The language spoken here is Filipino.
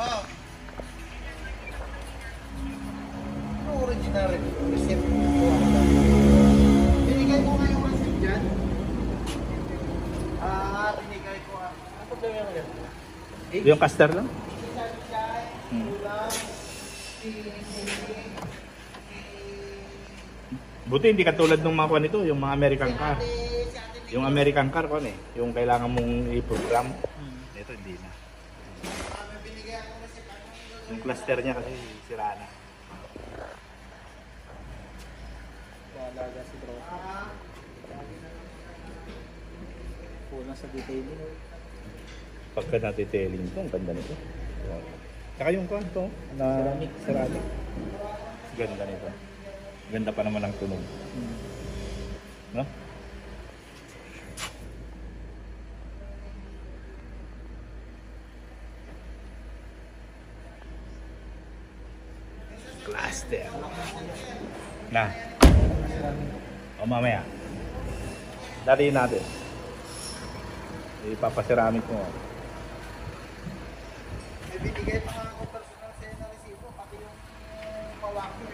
Oo. Ano original receipt? Binigay ko nga yung receipt dyan. Binigay ko nga. Ano problema mo yan? Yung caster lang? Buti hindi katulad ng mga kuha nito, yung mga American car. Yung American car ko eh, yung kailangan mong i-program. Ito hindi na. Yung cluster niya kasi sira na. Alaga si bro. Kulang sa detailing. Pagka natitailing ito, ang ganda nito. Saka yung kuha ito, na ceramic. Ganda nito. Ganda pa naman ang tunog. No? Cluster. Na. O mamaya. Dali natin. Ipapasiramic mo. May binigay pa nga ako personal sa na resibo, pati yung pawaki.